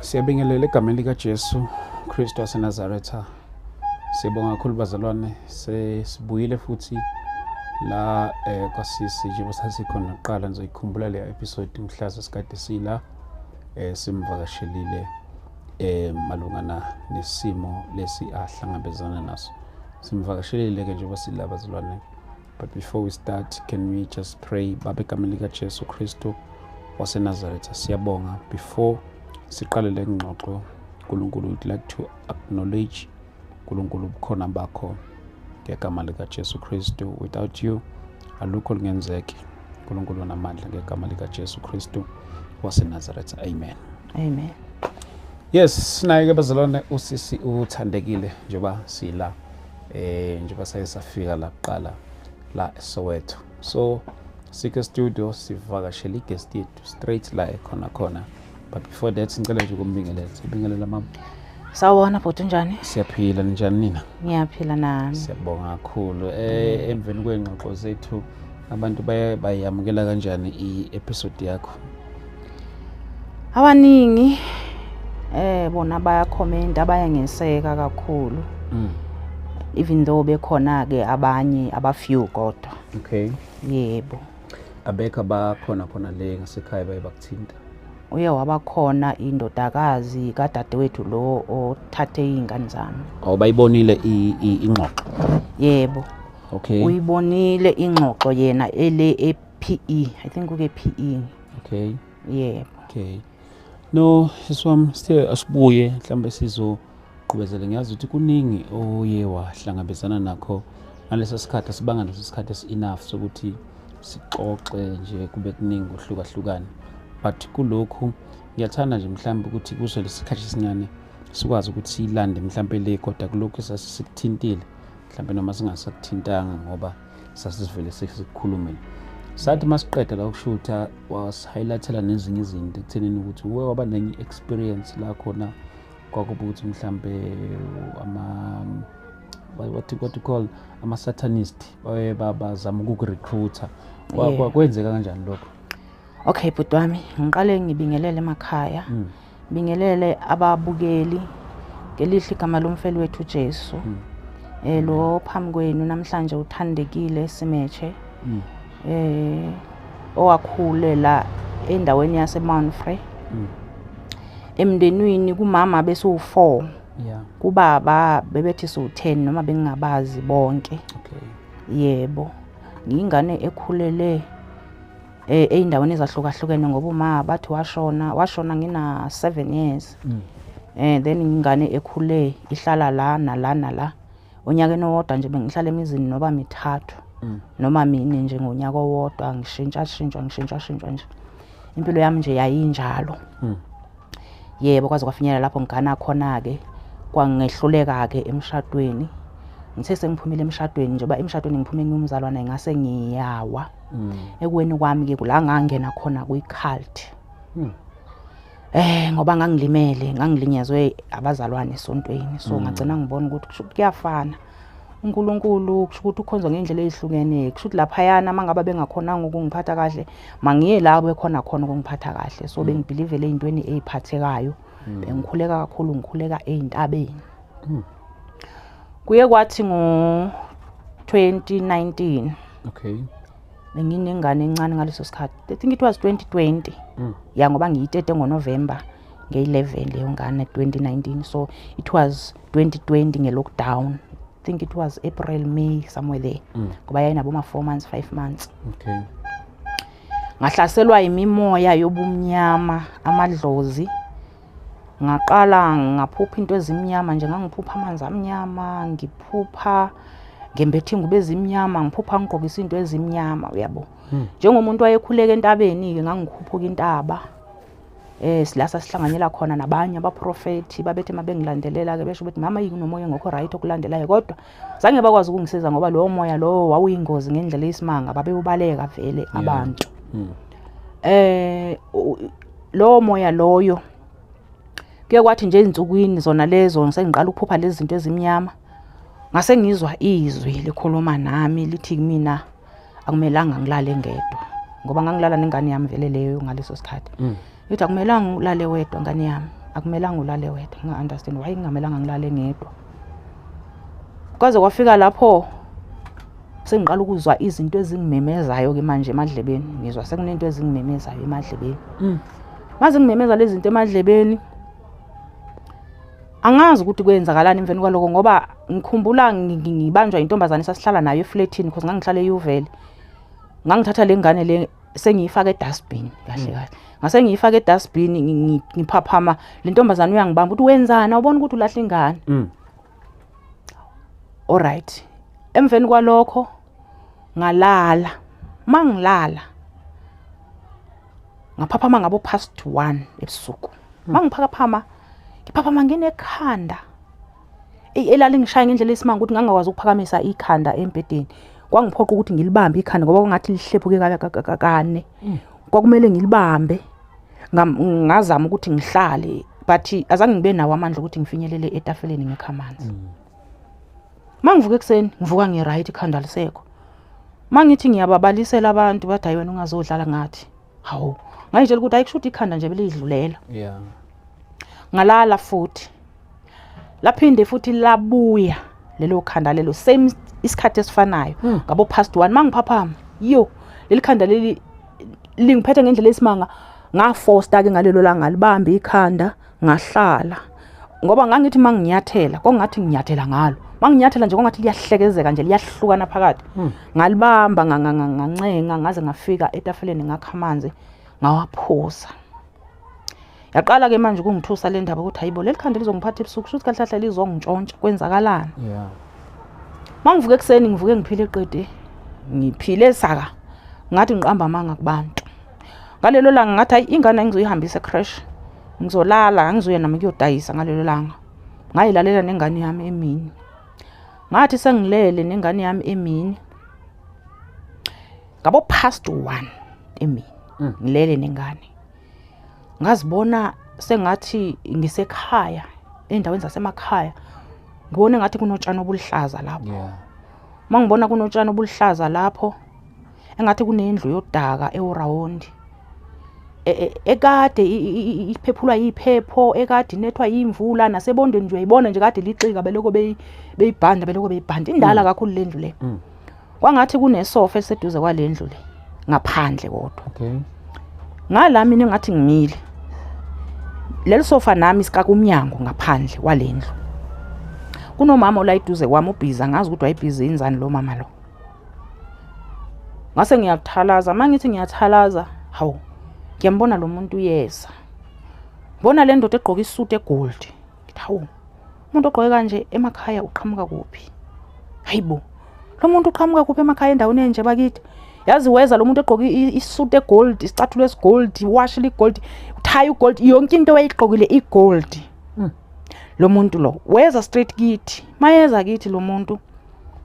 Siyabingelela egameni likaJesu Kristu waseNazaretha. Sibonga kakhulu bazalwane, sesibuyile futhi la kwasisi njengoba sasikhona kuqala ngizoyikhumbula le episode umhlaza sikade sila simvakashelile malungana nesimo lesi ahlangabezana naso. Simvakashelile ke njengoba sila bazalwane. But before we start, can we just pray? Baba egameni likaJesu Kristu waseNazaretha, siyabonga before siqale le ngxoxo. uNkulunkulu, we'd like to acknowledge uNkulunkulu ubukhona bakho ngegama likaJesu Kristu. Without you alukho lingenzeki. uNkulunkulu onamandla ngegama likaJesu Kristu waseNazaretha. Amen. Amen. Yes, sinaye ke bazalwane usisi uthandekile njengoba sila njengoba sayesafika la kuqala la eSoweto. So sike studio sivakashela guest yethu straight la khona. But before that ngicela nje ukumbingelela. Sibingelela mama. Sawubona bhuti, njani? Siyaphila, njani nina? Ngiyaphila nami. Siyabonga kakhulu. Emveni kwengxoxo zethu abantu bayamukela kanjani i-episode yakho? Abaningi bona bayakhomenta, bayangeseka kakhulu. Even though bekhona ke abanye abafew kodwa. Okay. Yebo. Abeka bakhona le ngasekhaya bayabakuthinta. Uye wabakhona indodakazi kadadewethu lo othathe ingane zami. Awubayibonile ingxoxo? Yebo. Okay. Uyibonile ingxoxo yena ele ePE. I think uke PE. Okay. Yebo. Okay. No, siswam sithe asibuye mhlambe sizoqhubezela. Ngiyazi ukuthi kuningi oye wahlangabezana nakho ngalesa sikhathi, asibanga leso sikhathi enough sokuthi sixoxe nje kube kuningi uhlukahlukana. But kulokhu ngiyathanda nje mhlambe ukuthi kuzo lesikhathi esincane sikwazi ukuthi silande mhlambe le kodwa kulokhu sasikuthintile mhlambe noma singasakuthintanga ngoba sasivele sesikhulumile. Sathi masiqeda la ukushutha was-highlightela nezinye izinto ekuthenini ukuthi uwe waba nenye experience la khona kwakuba ukuthi mhlambe what you call ama-satanist bazama ukukurecruiter. Kwenzeka kanjani lokho? Okay bhuti wami, ngiqale ngibingelele emakhaya. Bingelele ababukeli ngelihle igama lomfeli wethu Jesu. Lo phambi kwenu namhlanje uthandekile Simeche. Owakhulela endaweni yaseMount Frere. Emndenini kumama besu4. Yeah. Kubaba bebethi su10 noma bengingabazi bonke. Okay. Yebo. Ngingane ekhulele eindaweni ezahlukahlukene ngoba uma bathi washona ngina 7 years. Then ingane ekhule ihlala la onyakeni owodwa nje bengihlala emizini noba mithathu noma mine nje ngonyaka owodwa ngishintsha nje. Impilo yami nje yayinjalo. Yebo, kwaze kwafinyela lapho ngigana khona ke kwangehluleka ke emshadweni. Ngithe sengiphumile emshadweni njengoba emshadweni ngiphume ngumzalwane ngase ngiyawa. Ekweni kwami ke kula ngangena khona kwi-cult. Ngoba ngangilinyazwe abazalwane esontweni. So ngagcina ngibona ukuthi kusho kuyafana. uNkulunkulu kusho ukuthi ukhonzwa ngendlela ezihlukene. Kusho ukuthi lapha yana mangaba bengakhonanga ukungiphatha kahle, mangiye la bekhona ukungiphatha kahle. So bengibelievele ezintweni eziphathekayo. Bengikhuleka kakhulu, ngikhuleka ezintabeni. Kuye kwathi ngo-2019. Okay. Benginengane encane ngaleso sikhathi. I think it was 2020. Ya ngoba ngiyitete ngoNovember nge-11 leyo ngane 2019. So it was 2020 nge-lockdown. I think it was April, May, somewhere there. Ngoba yayinabo 4 months, 5 months. Okay. Ngahlaselwa imimoya yobumnyama, amadlozi. Ngaqala ngaphupha into ezimnyama nje, ngangiphupha amanzi amnyama, ngiphupha ngembethe ingubo ezimnyama, ngiphupha ngigqokisa into ezimnyama, uyabo. Njengomuntu wayekhuleka entabeni ke ngangikhuphuka intaba. Silasa sihlanganyela khona nabanye abaprofeti babethe mabengilandelela ke besho ukuthi mama yini nomoya ngokho right okulandelayo, kodwa zange bakwazi ukungisiza ngoba lo moya lo wawuyingozi ngendlela eyisimanga, babeubaleka vele abantu. Lo moya loyo kuye kwathi nje izinsukwini zona lezo ngisengiqala ukuphupha lezi zinto ezimnyama, ngase ngizwa izwi likhuluma nami lithi kimi akumelanga ngilale ngedwa ngoba ngangilala nengane yami vele leyo ngaleso sikhathi. Yithi akumelanga ngilale wedwa ngane yami, akumelanga ulale wedwa. Nginga-understand why kungamelanga ngilale ngedwa. Kwaze kwafika lapho sengiqala ukuzwa izinto ezingimemezayo-ke manje emadlebeni. Ngizwa sekunento ezingimemezayo emadlebeni. Maze ngimemeza lezi zinto emadlebeni, angazi ukuthi kwenzakalani emveni kwaloko ngoba ngikhumbula ngibanjwa intombazane sasihlala nayo eflatini because ngangihlala eYuvele. Ngangithatha le ngane le sengiyifaka edustbin kahle kahle. Ngase ngiyifaka edustbin ngiphaphama le ntombazane uyangibamba ukuthi wenzani awubona ukuthi ulahla ingane. Alright. Emveni kwalokho ngalala. Mangilala ngaphaphama ngabo past 1 ebusuku. Mangiphaphama ngiphaphama nginekhanda. Elali ngishaya ngendlela esimanga ukuthi ngangakwazi ukuphakamisa ikhanda empedeni. Kwangiphoqa ukuthi ngilibambe ikhanda ngoba kungathi lihlephuke kane. Kwakumele ngilibambe. Ngazama ukuthi ngihlale but azange ngibe nawo amandla ukuthi ngifinyelele etafeleni ngekha amanzi. Mangivuka ekseni ngivuka ngiright ikhanda lisekho. Mangithi ngiyababalisela abantu bathi ayi wena ungazodlala ngathi. Hawu. Ngayitshela ukuthi ayikushuthi ikhanda nje belidlulela. Yeah. Ngalala futhi. Laphinde futhi labuya lelo khanda lelo same isikhathi esifanayo ngabo past 1 mangiphaphama. Yo, leli khanda leli lingiphethe ngendlela esimanga. Ngafosta ke ngalelo langa libambe ikhanda ngahlala. Ngoba ngangithi manginyathela kongathi nginyathela ngalo. Manginyathela nje kongathi liyahlekezeka nje liyahlukana phakathi. Ngalibamba ngancenga ngaze ngafika etafeleni ngakha amanzi ngawaphuza. Yaqala ke manje kungithusa le ndaba ukuthi hayibo leli khanda lizongiphatha ebusuku futhi kahle kahle lizongintshontsha kwenzakalani. Yeah. Mangivuka ekseni ngivuke ngiphile eqede. Ngiphile saka ngathi ngiqamba amanga kubantu. Ngalelo langa ngathi hayi ingane ngizoyihambisa ecrash. Ngizolala ngizoya nami kuyodayisa ngalelo langa. Ngayilalela nengane yami emini. Ngathi sengilele nengane yami emini. Ngabo past 1 emini. Ngilele nengane. Ngazibona sengathi ngisekhaya endaweni zasemakhaya. Ngibone ngathi kunotshani obuluhlaza lapho. Yeah. Mangibona kunotshani obuluhlaza lapho engathi kunendlu yodaka eUrawundi. Ekade iphephulwa yiphepho ekade inethwa yimvula nasebondweni nje uyibona nje kade lixika beloko beyibhanda indala kakhulu lendlu le. Kwangathi kunesofa eliseduze kwalendlu le ngaphandle kodwa. Okay. Ngala mina ngathi ngimile. Leli sofa nami sikaka umnyango ngaphandle walendlu. Kunomama ola iduze kwami ubhiza ngazi ukuthi wayibhizi inzani lo mama lo. Ngase ngiyathalaza mangithi ngiyathalaza hawu ngiyambona lo muntu uyeza. Ngibona le ndoda egqoka isuit egold. Ngithi hawu umuntu ogqoke kanje emakhaya uqhamuka kuphi? Hayibo. Lo muntu uqhamuka kuphi emakhaya endaweni enje bakithi? Yazi weza lo muntu egqoke isuit egold, isicathulo esigold, iwash ligold, tie ugold, yonke into wayigqokile igold. Lo muntu lo weza straight kithi. Mayeza kithi lo muntu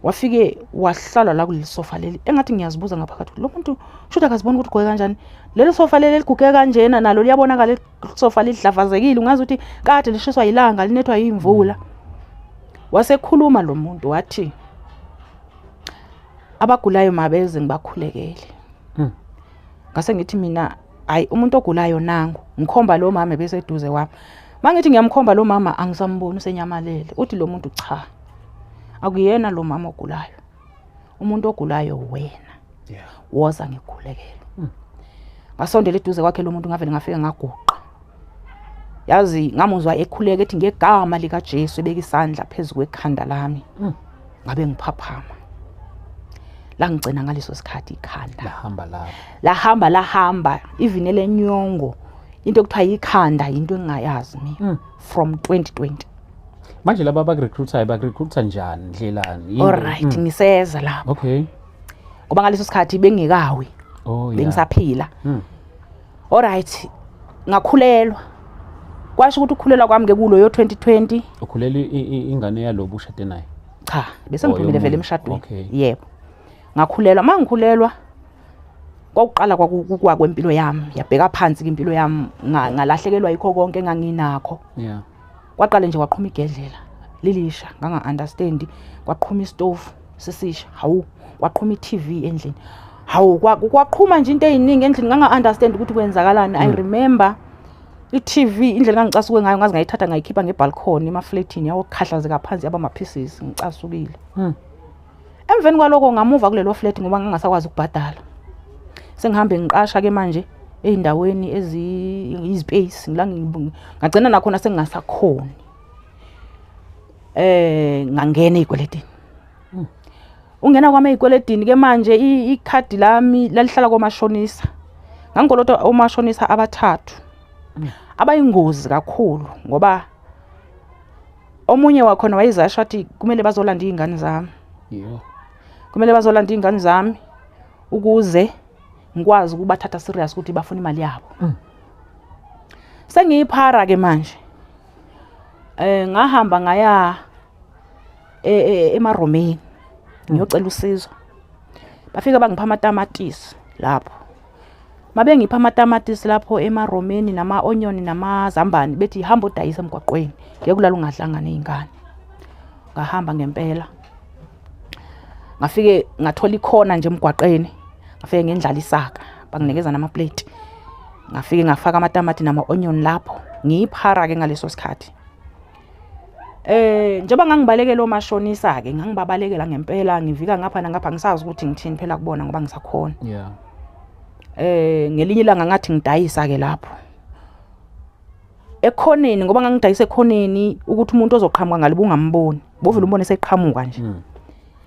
wafike wahlala la kuleli sofa leli. Engathi ngiyazibuza ngaphakathi lo muntu shoda akazibona ukuthi ugqoke kanjani. Leli sofa leli liguge kanjena nalo liyabonakala sofa lidlavazekile ungazi ukuthi kade lishiswa ilanga linethwa yimvula. Wasekhuluma lo muntu wathi abagulayo mabeze ngibakhulekele. Ngase ngithi mina hayi umuntu ogulayo nangu ngikhomba lo mama bese eduze kwami. Mangithi ngiyamkhomba lo mama angisamboni usenyamalele. Uthi lo muntu cha. Akuyena lo mama ogulayo. Umuntu ogulayo wena. Yeah. Woza ngikhulekele. Ngasondela eduze kwakhe lo muntu ngavele ngafika ngaguqa. Yazi ngamuzwa ekhuleka ethi ngegama lika Jesu ebeka isandla phezulu kwekhanda lami. Ngabe ngiphaphama. La ngicena ngaleso sikhathi ikhanda. Lahamba even elenyongo. Into ekuthiwa ikhanda into engingayazi mina from 2020. Manje laba abakurecruitayo bakurecruita njani ndlelani? Alright ngiseza lapho. Okay. Ngoba ngaleso sikhathi bengikawi. Oh yeah. Bengisaphila. Alright ngakhulelwa. Kwasho ukuthi ukukhulelwa kwami ngekulo yo 2020. Ukhulele ingane yalobu ushade naye? Cha, bese ngiphumile vele emshadweni. Okay. Yebo. Ngakhulelwa mangikhulelwa kwaqala kwempilo yami yabheka phansi impilo yami ngalahlekelwa yikho konke enganginakho. Yeah. Kwaqala nje kwaqhuma igedlela lilisha nganga understand kwaqhuma istove sisisha hawu kwaqhuma iTV endlini hawu kwaqhuma nje into eziningi endlini nganga understand ukuthi kwenzakalani. I remember i-TV indlela engangicasuke ngayo ngaze ngayithatha ngayikhipha ngebalcony emaflatini yawo khahlazeka phansi yaba ama-pieces ngicasukile. Emveni kwaloko ngamuva kulelo flat ngoba ngingasakwazi ukubhadala. Sengihambe ngiqasha ke manje eindaweni izispace ngila ngagcina nakhona sengingasakhoni. Ngangena ezikweletini. Ungena kwami ezikweletini ke manje ikhadi lami lalihlala komashonisa. Ngangolota omashonisa abathathu. Abayingozi kakhulu ngoba omunye wakhona wayezasho athi kumele bazolanda izingane zami. Yebo. Kumele bazolanda izingane zami ukuze ngikwazi ukubathatha serious ukuthi bafuna imali yabo. Sengiyiphara ke manje. Ngahamba ngaya eMaromeni ngiyocela usizo. Bafika bangipha amatamatisi lapho. Mabe ngipha amatamatisi lapho eMaromeni nama-onion namazambane bethi hamba udayisa emgwaqweni ngeke kulala ungadlanga nezingane. Ngahamba ngempela. Ngafike ngathola ikhona nje emgwaqweni. Ngafike ngendlala isaka banginikeza nama-plate. Ngafike ngafaka amatamati nama-onion lapho. Ngiyiphara ke ngaleso sikhathi. Njengoba ngangibalekela omashonisa ke ngangibabalekela ngempela ngivika ngapha nangapha ngisazi ukuthi ngithini phela kubona ngoba ngisakhona. Yeah. Ngelinye ilanga ngathi ngidayisa ke lapho. Ekhoneni ngoba ngangidayisa ekhoneni ukuthi umuntu ozoqhamuka ngalibu ungamboni. Bovela umbone seqhamuka nje.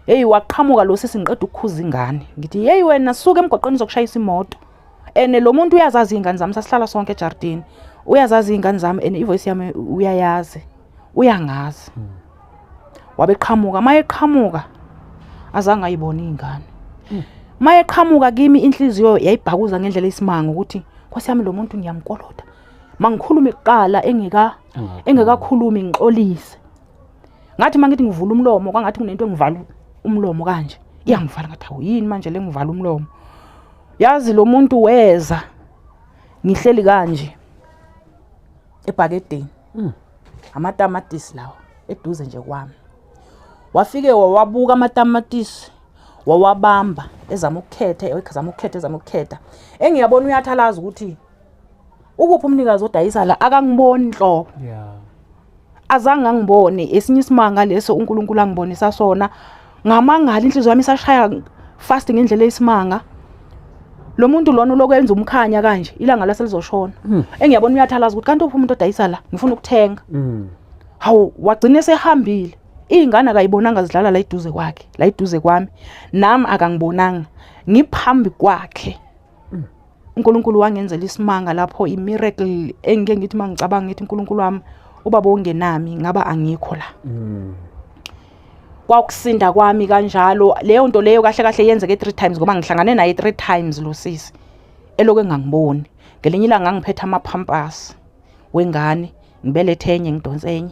Hey waqhamuka lo sisi ngiqeda ukukhuza ingane. Ngithi hey wena suka emgwaqweni zokushayisa imoto. Lo muntu uyazazi ingane zami sasihlala sonke ejardini. Uyazazi ingane zami ivoice yami uyayazi. Uyangazi. Wabeqhamuka mayeqhamuka azange ayibone ingane. Mayeqhamuka kimi inhliziyo yayibhakuza ngendlela esimanga ukuthi Nkosi yami lo muntu ngiyamkolota. Mangikhuluma iqala engekakhulumi ngixolise. Ngathi mangithi ngivula umlomo kwangathi kunento engivala umlomo kanje. Iyangivala ngathi awuyini manje lengivala umlomo. Yazi lo muntu weza ngihleli kanje ebhakedeni. Amatamatisi lawo eduze nje kwami. Wafike wawabuka amatamatisi wawabamba ezama ukukhetha engiyabona uyathalaza ukuthi ukuphi umnikazi odayisa la akangiboni inhlobo. Yeah. Azange ngibone esinye isimanga leso uNkulunkulu angibonisa sona ngamangala inhliziyo yami isashaya fast ngendlela esimanga. Lo muntu lona lokwenza umkhanya kanje ilanga laselizoshona. Engiyabona uyathalaza ukuthi kanti uphi umuntu odayisa la ngifuna ukuthenga. Hawu wagcina sehambile. Izingane akayibonanga zidlala la eduze kwakhe, la eduze kwami. Nami akangibonanga. Ngiphambi kwakhe. uNkulunkulu wangenzela isimanga lapho imiracle engike ngithi mangicabanga ngithi uNkulunkulu wami ubaba ongenami ngaba angikho la. Kwakusinda kwami kanjalo leyo nto leyo kahle kahle yenzeke 3 times ngoba ngihlangane naye 3 times lo sisi elokwe ngangiboni. Ngelinye ilanga ngiphethe amapampers wengane ngibelethe enye ngidonse enye.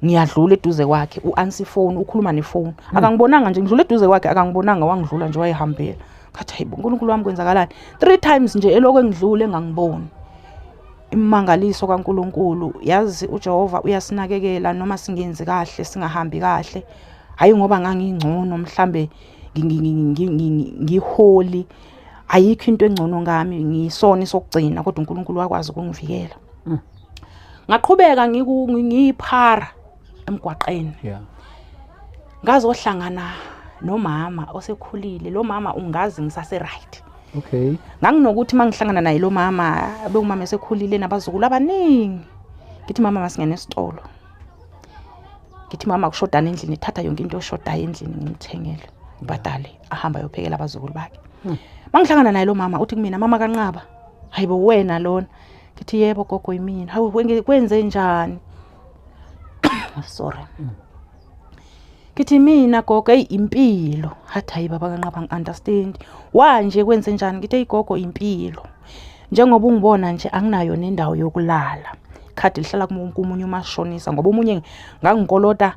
Ngiyadlula eduze kwakhe uanswer phone ukhuluma nefone akangibonanga nje ngidlula eduze kwakhe akangibonanga wangidlula nje wayehambela ngathi hayibo uNkulunkulu wami kwenzakalani 3 times nje elokwe ngidlule engangiboni. Imangaliso kaNkulunkulu yazi uJehova uyasinakekela noma singenzi kahle singahambi kahle hayi ngoba ngangingcono mhlambe ngiholi ayikho into engcono ngami ngisona sokugcina kodwa uNkulunkulu wakwazi ukungivikela. Ngaqhubeka ngiyiphara emgwaqeni. Yeah. Ngazohlangana nomama osekhulile lo mama ungazi ngisase right. Okay. Nganginokuthi mangihlangana naye lo mama bekumama esekhulile nabazukulu abaningi. Ngithi mama masingene esitolo. Ngithi mama kushodana endlini ethatha yonke into oshodayo endlini ngimthengele. Ngibadale ahamba yophekela abazukulu bakhe. Mangihlangana naye lo mama uthi kumina mama kaNqaba hayibo wena lona. Ngithi yebo gogo yimina. Hawu kwenze njani? Sorry. Ngithi mina gogo impilo. Hathi hayi baba kaNqaba ngi-understand. Wanje kwenze njani? Ngithi igogo impilo. Njengoba ungibona nje anginayo nendawo yokulala. Ikhadi lihlala kumunye umashonisa ngoba umunye ngangikolota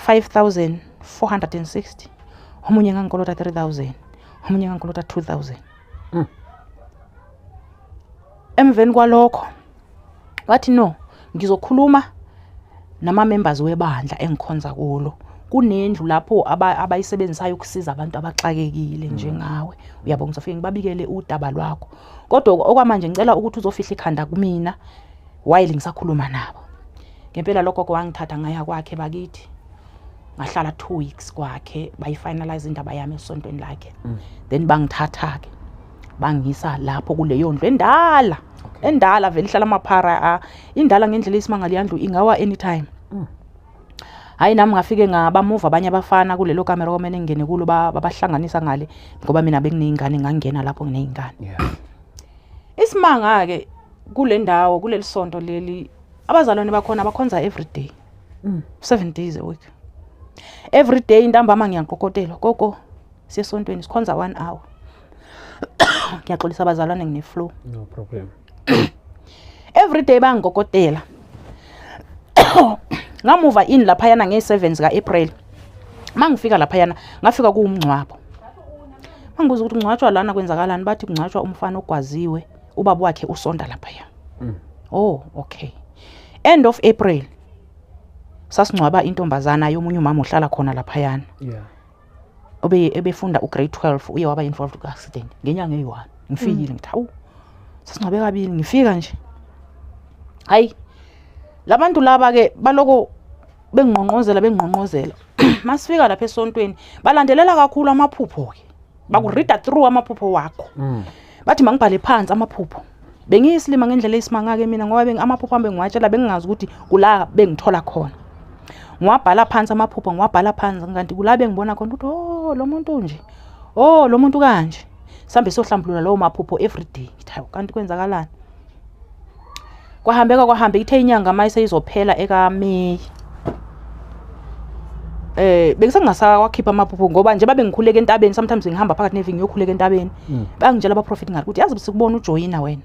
5460. Omunye ngangikolota 3000. Omunye ngangikolota 2000. Emveni kwalokho wathi no ngizokhuluma nama members webandla engikhonza kulo kunendlu lapho abayisebenzisayo ukusiza abantu abaxakekile njengawe uyabo ngizofike ngibabikele udaba lwakho kodwa okwamanje ngicela ukuthi uzofihla ikhanda kumina while ngisakhuluma nabo ngempela lokho kwangithatha ngaya kwakhe bakithi ngahlala 2 weeks kwakhe bayifinalize indaba yami esontweni lakhe then bangithatha ke bangisa lapho kuleyo ndlu endala vele ihlala amaphara indala ngendlela isimangala yandlu ingawa anytime hayi nami ngafike ngabamove abanye abafana kulelo kamera komene ngene kulo babahlanganisa ngale ngoba mina bengineyingane ngangena lapho ngineyingane isimanga ke kule ndawo kuleli sonto leli abazalwane bakhona bakhonza every day 7 days a week every day intambama ngiyaqokotela gogo siyesontweni sikhonza 1 hour ngiyaxolisa abazalwane ngine flow no problem every day bangokotela ngamuva in lapha yana nge7 ka April mangifika lapha yana ngafika kuumncwabo mangibuza ukuthi ungcwatshwa lana kwenzakalani bathi kungcwatshwa umfana ogwaziwe ubaba wakhe usonda lapha ya oh okay end of April sasingcwaba intombazana yomunye umama ohlala khona lapha yana ebefunda ugrade 12 uye waba involved ku accident ngenyanga eyi1 ngifikile ngithi awu sasingcwabe kabili ngifika nje hayi labantu laba ke baloko bengqonqozela masifika lapha esontweni balandelela kakhulu amaphupho ke bakurida through amaphupho wakho bathi mangibhale phansi amaphupho bengiyisilima ngendlela esimanga ke mina ngoba amaphupho ambe ngiwatshela bengingazi ukuthi kula bengithola khona ngiwabhala phansi amaphupho ngiwabhala phansi kanti kula bengibona khona ukuthi oh lo muntu nje oh lo muntu kanje sambe sohlambulula lawo maphupho every day hayi kanti kwenzakalani kwahambe ithe inyanga mayise izophela eka May bengisengasawakhipha amaphupho ngoba nje babengikhuleka entabeni sometimes ngihamba phakathi nevini ngiyokhuleka entabeni bangitshela aba prophet ngathi ukuthi yazi sikubona ujoyina wena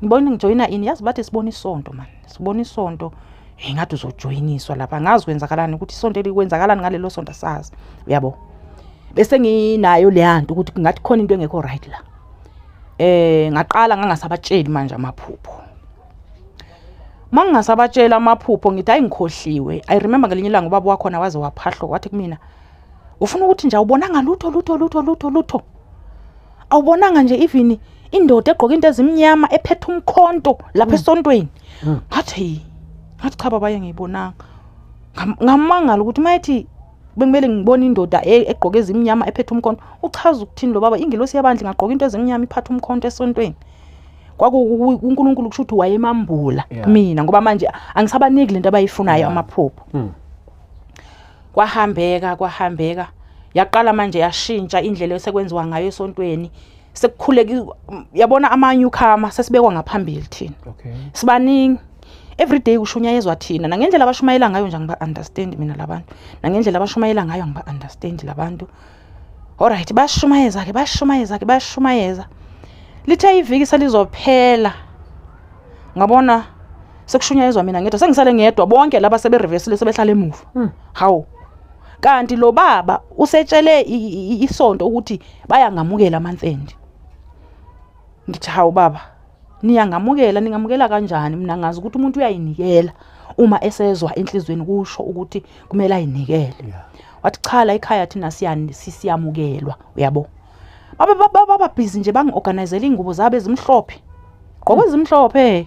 ngibona ngijoyina ini yazi bathi sibona isonto man sibona isonto ngathi uzojoyiniswa lapha ngazi kwenzakalani ukuthi isonto likwenzakalani ngalelo sonto sazi uyabo bese nginayo leyanto ukuthi ngathi khona into engekho right la ngaqala ngangasabatsheli manje amaphupho mangingasabatshela amaphupho ngithi ayingikhohliwe I remember ngelinye ilanga ubaba wakhona waze waphahlo wathi kumina ufuna ukuthi nje awubonanga lutho awubonanga nje even indoda egqoka into ezimnyama ephethe umkhonto lapha esontweni ngathi cha baba ngiyibonanga ngamangala ukuthi mayithi bengimele ngibone indoda egqoka ezimnyama ephethe umkhonto uchaza ukuthini lo baba ingilosi yabandla ngaqoka into ezimnyama iphathe umkhonto esontweni uNkulunkulu kushuthi wayemambula mina ngoba manje angisabaniki lento abayifunayo amaphupho kwahambeka yaqala manje yashintsha indlela esekwenziwa ngayo esontweni sekukhuleka yabona ama newcomer sesibekwa ngaphambili thina sibaningi everyday kushunyayezwa thina nangendlela abashumayela ngayo nje ngiba understand mina labantu nangendlela abashumayela ngayo ngiba understand labantu alright bashumayeza lithe iviki selizophela ngabona sekushunyayezwa mina ngedwa sengisale ngedwa bonke laba sebe reverse sebehlala emuva hawo kanti lo baba usetshele isonto ukuthi bayangamukela amansendi ngithi hawo baba ningamukela kanjani mina ngazi ukuthi umuntu uyayinikela uma esezwa enhlizweni kusho ukuthi kumele ayinikele wathi cha la ekhaya thina siyamukelwa uyabo baba busy nje bangiorganizela ingubo zabe ezimhlophe gqoke ezimhlophe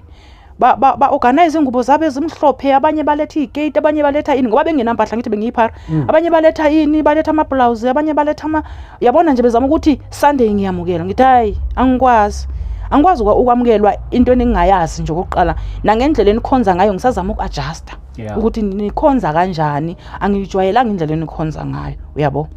ba organize ingubo zabe ezimhlophe abanye baletha igate abanye baletha ini ngoba bengenampahla ngithi bengiyiphara abanye baletha ini baletha ama blouse abanye baletha yabona nje bezama ukuthi Sunday ngiyamukela ngithi hayi angikwazi ukwamukelwa into engingayazi nje okokuqala nangendlela enikhonza ngayo ngisazama ukuadjusta ukuthi nikhonza kanjani angijwayelanga indlela enikhonza ngayo uyabo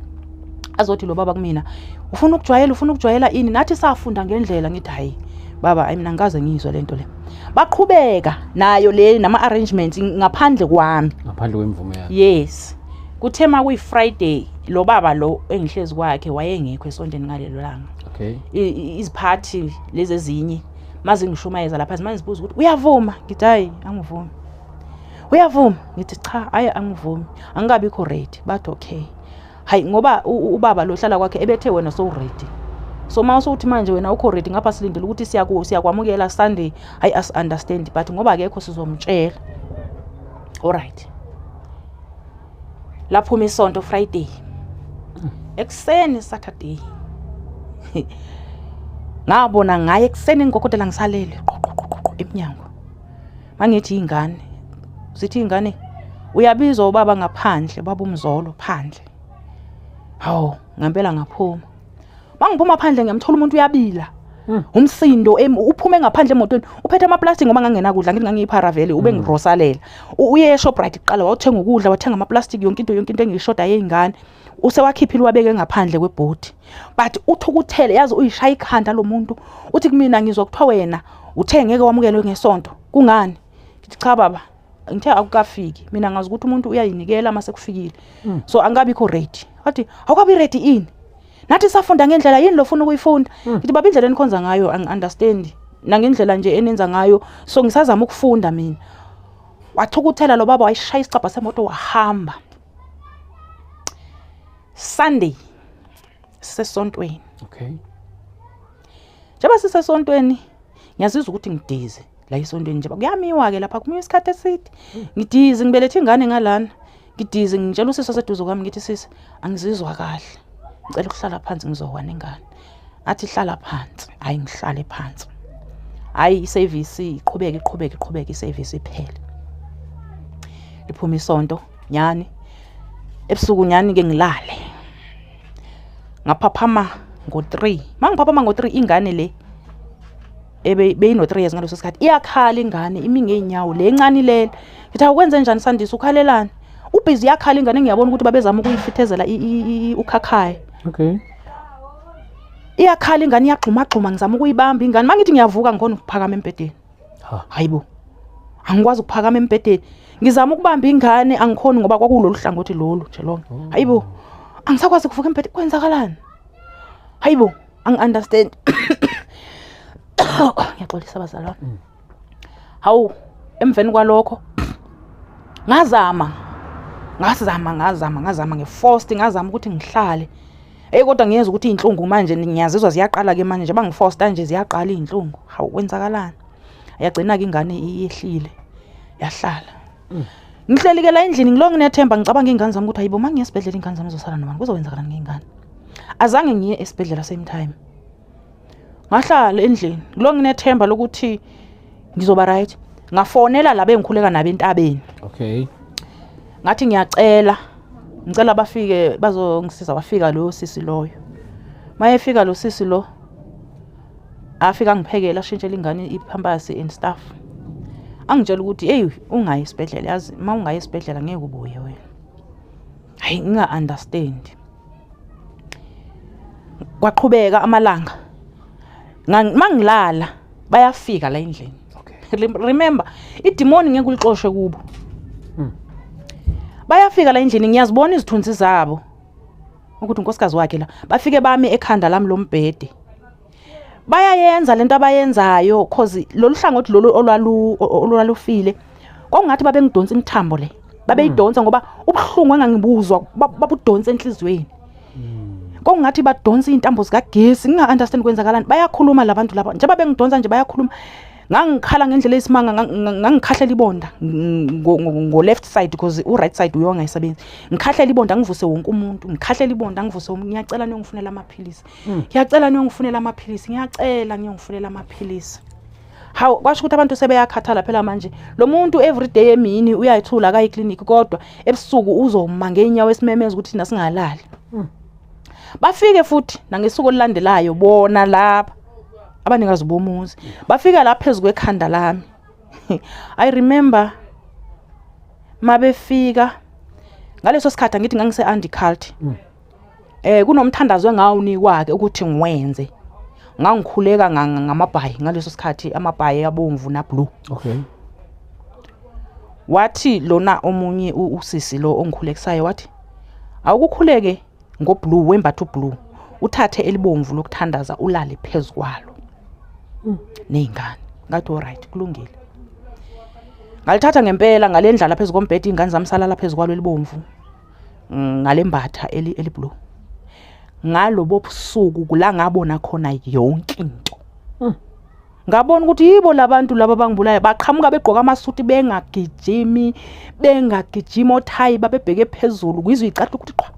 azothi lo baba kumina ufuna ukujwayela ini nathi safunda ngendlela ngithi hayi baba mina ngaze ngizwe lento le baqhubeka nayo le nama arrangements ngaphandle kwemvume yakhe yes kuthema kuyi Friday lo baba lo engihlezi kwakhe wayengekho esontweni ngalelo langa iziphathi lezi ezinye maze ngishumayeza lapha manje sibuza ukuthi uyavuma ngithi hayi angivumi uyavuma ngithi cha hayi angivumi angikabikho ready but okay hayi ngoba ubaba lo hlala kwakhe ebethe wena so ready so mawuso uthi manje wena ukho ready ngapha silindele ukuthi siyakwamukela Sunday hayi as understand but ngoba akekho sizomtshela alright laphuma isonto Friday ekseni Saturday ngabona ngaye ekseni ngikokotela ngisalele eminyango mangithi ingane sithi ingane uyabizwa ubaba ngaphandle baba umzolo phandle hawo ngempela ngaphuma mangiphuma phandle ngiyamthola umuntu uyabila umsindo uphume ngaphandle emotweni uphethe amaplastic ngoba ngangena kudla ngithi ngangiyipharavele ube ngirosalela uye eShoprite kuqala wathenga ukudla wathenga amaplastic yonke into engiyishoda yezingane usewakhiphile wabeke ngaphandle kwebhodi but uthukuthele yazi uyishaya ikhanda lo muntu uthi kumina ngizwa kuthiwa wena uthe ngeke wamukelwe ngesonto kungani ngithi cha baba ngithe akukafiki mina ngazi ukuthi umuntu uyayinikela mase kufikile so angabikho ready wathi awukabi ready ini nathi safunda ngendlela yini lo ufuna ukuyifunda ngithi baba indlela enikhonza ngayo angiunderstand nangendlela nje enenza ngayo so ngisazama ukufunda mina wathukuthela lo baba wayishaya isicabha semoto wahamba Sunday sisesontweni Okay. njengoba sisesontweni ngiyazizwa ukuthi ngidize la isontweni nje kuyamiwa ke lapha kumiwa isikhathi eside ngidize ngibelethe ingane ngalana ngidize ngitshela usisi oseduze kwami ngithi sisi angizizwa kahle ngicela ukuhlala phansi ngizowana ingane athi hlala phansi hayi ngihlale phansi hayi iservice iqhubeke iservice iphele liphuma isonto nyani ebusuku nyani ke ngilale ngaphaphama ngo3 mangiphaphama ngo3 ingane le beyino 3 years ngaloso sikhathi iyakhala ingane imi ngeenyawo le encane lele ngithi awukwenze njani Sandisa ukhalelana ubhizi yakhala ingane ngiyabona ukuthi babezama ukuyifithezela ukhakhaya Okay. iyakhala ingane iyagxuma ngizama ukuyibamba ingane mangithi ngiyavuka ngikhona ukuphakama embedeni hayibo angikwazi ukuphakama embedeni ngizama ukubamba ingane angikhoni ngoba kwakulolu hlangothi lolu nje lonke hayibo angisakwazi kuvuka embedeni kwenzakalani hayibo angi-understand ngiyaxolisa bazalwane hawu emveni kwalokho ngazama ngeforced ngazama ukuthi ngihlale kodwa ngiyeza ukuthi inhlungu manje ngiyazizwa ziyaqala ke manje njengoba ngiforced nje ziyaqala inhlungu hawu kwenzakalani yagcina ke ingane iyehlile yahlala ngihleli ke la endlini ngilonke nethemba ngicabanga ingane zami ukuthi hayibo mangiye esibhedlela ingane zami zizosala nobani kuzowenzakalani ngengane azange ngiye esibhedlela same time ngahlala endlini ngilonke nethemba lokuthi ngizoba right ngafonela labe ngikhuleka nabo entabeni Okay. ngathi ngicela bafike bazongisiza wafika lo sisi loyo mayefika lo sisi lo afika ngiphekela ashintshela ingane ipampers and stuff angitshela ukuthi hey ungayi esibhedlela yazi mawungayi esibhedlela ngeke ubuye wena hayi nginga-understand kwaqhubeka amalanga mangilala bayafika la endlini remember idemoni ngeke ulixoshe kubo bayafika la endlini ngiyazibona izithunzi zabo ukuthi unkosikazi wakhe la bafike bami ekhanda lami lombhede bayayenza lento abayenzayo cause lolu hlangothi lolu olwalufile kongathi babengidonsa imithambo le babeyidonsa ngoba ubuhlungu engangibuzwa babudonsa enhlizweni kongathi badonsa izintambo zikagesi nginga-understand kwenzakalani bayakhuluma labantu laba njengoba bengidonsa nje bayakhuluma ngangikhala ngendlela esimanga ngangikhahlela ibonda ngo left side because u right side uyonga isebenzi ngikhahlela ibonda ngivuse wonke umuntu ngikhahlela ibonda ngivuse ngiyacela niyongifunela amaphilisi ngiyacela niyongifunela amaphilisi ngiyacela niyongifunela amaphilisi hawu kwasho ukuthi abantu sebeyakhathala phela manje lo muntu everyday emini uyayithula ka eclinic kodwa ebusuku uzoma ngeenyawo esimemeza ukuthi thina singalali bafike futhi nangesuku olilandelayo bona lapha abanikazi bomuzi bafika la phezulu kwekhanda lami I remember mabefika ngaleso sikhathi ngithi ngangise undicult kunomthandazo engawunikwa ke ukuthi ngiwenze ngangikhuleka ngamabhayi ngaleso sikhathi amabhayi abomvu na blue Okay. wathi lona omunye usisi lo ongikhulekisayo wathi awukukhuleke ngoblue wembatha ublue uthathe elibomvu lokuthandaza ulale phezulu kwalo nezingane ngathi alright kulungile ngalithatha ngempela ngalendlala phezulu kombhedi ingane zami salala phezulu kwalo elibomvu ngalembatha eliblue ngalo bobusuku kula ngabona khona yonke into ngabona ukuthi yibo labantu laba bangibulaya baqhamuka begqoka amasuti bengagijimi othayi babebheke phezulu kwizwe iqala ukuthi qwa.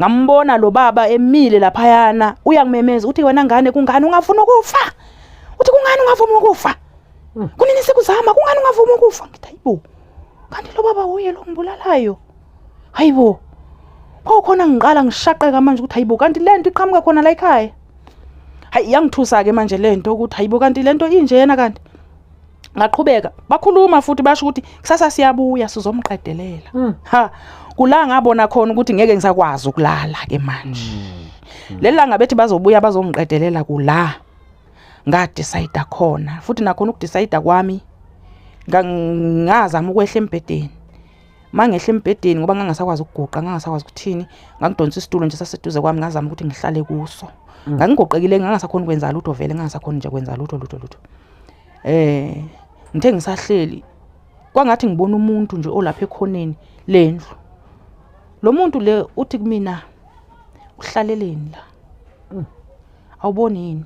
Ngambona lo baba emile laphayana uyangimemeza uthi wena ngane kungani ungafuna ukufa? Uthi kungani ungavuma ukufa? Kunini sikuzama kungani ungavuma ukufa? Ngithi hayibo. Kanti lo baba uye lo ngibulalayo. Hayibo. Khona ngiqala ngishaqeka manje ukuthi hayibo kanti lento iqhamuka khona la ekhaya. Hayi yangithusa ke manje lento ukuthi hayibo kanti lento injena kanti. Ngaqhubeka bakhuluma futhi basho ukuthi kusasa siyabuya sizomqedelela. Ha kula ngabona khona ukuthi ngeke ngisakwazi ukulala ke manje. Lelanga bethi bazobuya bazongiqedelela kula. Ngadecide khona futhi nakhona ukudecide kwami ngazama ukwehla embedeni. Mangehla embedeni ngoba ngangasakwazi ukuguqa ngangasakwazi ukuthini ngangidonsa isitulo nje saseduze kwami ngazama ukuthi ngihlale kuso. Ngangigoqekile ngangasakhona ukwenza lutho vele ngangasakhona nje kwenza lutho. Ngithe ngisahleli kwangathi ngibona umuntu nje olapha ekhoneni lendlu. Lo muntu le uthi kumina uhlaleleni la. Awuboni yini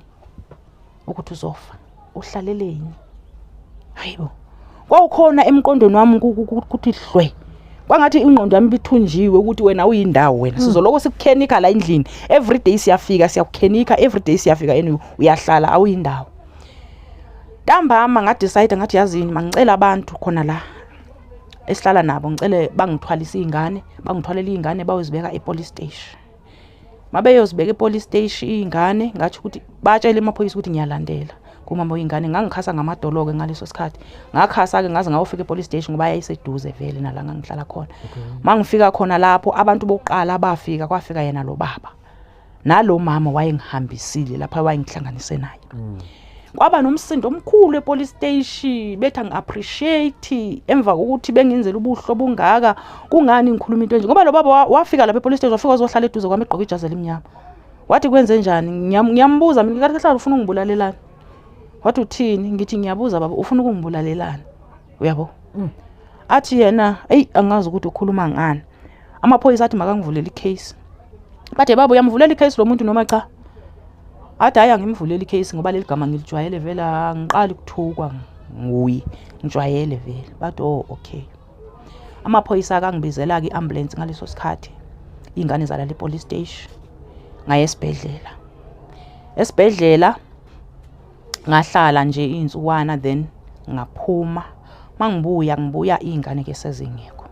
ukuthi uzofa? Uhlaleleni. Hayibo. Kwawukhona emqondweni wami ukuthi hlwe. Kwangathi ingqondo yami bithunjiwe ukuthi wena uyindawo wena. Sizoloko sikukhenika la endlini. Every day siyafika siyakukhenika, every day siyafika anyway uyahlala awuyindawo. Ntambama ngadecide ngathi yazini mangicela abantu khona la esihlala nabo ngicele bangithwalisa izingane, bangithwalela izingane bawuzibeka epolice station. Mabeyozibeka epolice station izingane ngathi ukuthi batshele emaphoyisa ukuthi ngiyalandela. Kumama oyingane ngangikhasa ngamadoloke ngaleso sikhathi. Ngakhasa ke ngaze ngawufika epolice station ngoba yayiseduze vele nalanga ngihlala khona. Mangifika khona lapho abantu bokuqala abafika kwafika yena lo baba. Nalo mama wayengihambisile lapha wayengihlanganise naye. Kwaba nomsindo omkhulu epolice station betha ngiappreciate emva kokuthi bengenzela ubuhlobo bungaka kungani ngikhuluma into enje ngoba lo baba wafika lapha epolice station wafika wazohlala eduze kwami egqoka ijazi elimnyama. Wathi kwenze njani? Ngiyambuza mina ngathi hlala ufuna ungibulalelana. Wathi uthini? Ngithi ngiyabuza baba ufuna ukungibulalelana. Uyabo? Athi yena angazi ukuthi ukhuluma ngani. Amaphoyisa athi makangivulele icase. Bathe baba uyamvulela icase lo muntu noma cha? Athi hayi angimvulela icase ngoba leli gama ngilijwayele vele ngiqala ukuthukwa nguye ngijwayele vele. Bathi okay. Amaphoyisa akangibizela ke ambulance ngaleso sikhathi. Ingane zalala epolice station. Ngaye esibhedlela. Esibhedlela ngahlala nje insukwana then ngaphuma. Mangibuya izingane ke sezingekho.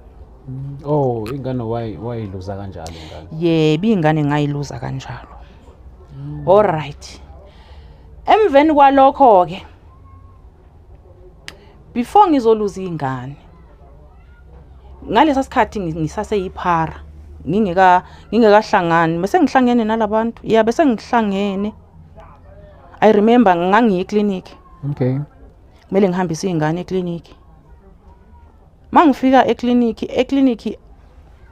Ingane wayiluza kanjalo ingane. Yebo ingane ngayiluza kanjalo. All right. Emveni kwalokho ke before ngizoluza izingane ngalesa sikhathi ngisaseyiphara ngingekahlangani bese ngihlangene nalabantu bese ngihlangene. I remember ngangiye eclinic. Okay. Kumele ngihambise izingane eclinic. Mangifika eclinic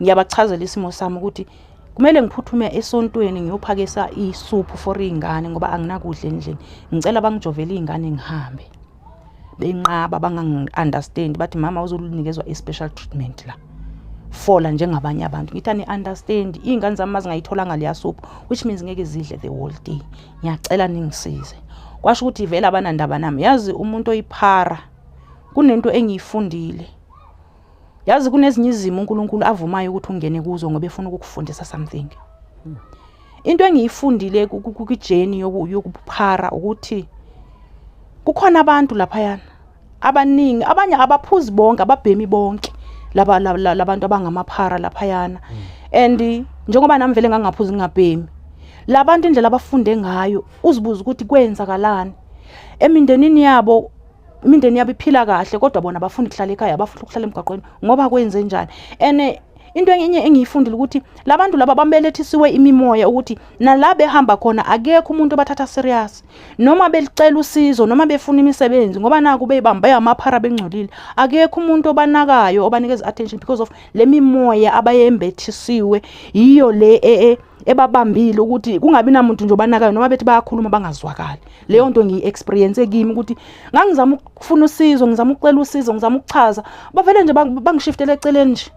ngiyabachazela isimo sami ukuthi kumele ngiphuthume esontweni ngiyophakisa isuphu for izingane ngoba anginakudla endlini. Ngicela bangijovele izingane ngihambe. Benqaba bangangi-understand bathi mama uzolunikezwa i-special treatment la. Fola njengabanye abantu. Ngithi ani understand izingane zami mazingayitholanga leya soup which means ngeke zidle the whole day. Ngiyacela ningisize. Kwasho ukuthi vele abanandaba nami. Yazi umuntu oyiphara kunento engiyifundile. Yazi kunezinye izimo uNkulunkulu avumayo ukuthi ungene kuzo ngoba efuna ukukufundisa something. Into engiyifundile kujeni yokuphara ukuthi kukhona abantu lapha yana abaningi abanye abaphuzi bonke ababhemi bonke labantu abangamaphara lapha yana. And njengoba nami vele ngangaphuzi ngingabhemi labantu indlela abafunde ngayo uzibuza ukuthi kwenzakalani emindenini yabo. Imindeni yabo iphila kahle kodwa bona bafuna ukuhlala ekhaya abafuna ukuhlala emgaqweni ngoba kwenze njani. Into enye engiyifundile ukuthi labantu laba bambelethisiwe imimoya ukuthi nala behamba khona akekho umuntu obathatha serious noma belicela usizo noma befuna imisebenzi ngoba naku beyibambe amaphara bengcolile akekho umuntu obanakayo obanikeza attention because of le mimoya abayembethisiwe yiyo le ebabambile ukuthi kungabi namuntu nje obanakayo noma bethi bayakhuluma bangazwakali. Leyo nto ngiexperience kimi ukuthi ngangizama ukufuna usizo ngizama ukucela usizo ngizama ukuchaza bavele nje bangishiftele eceleni nje.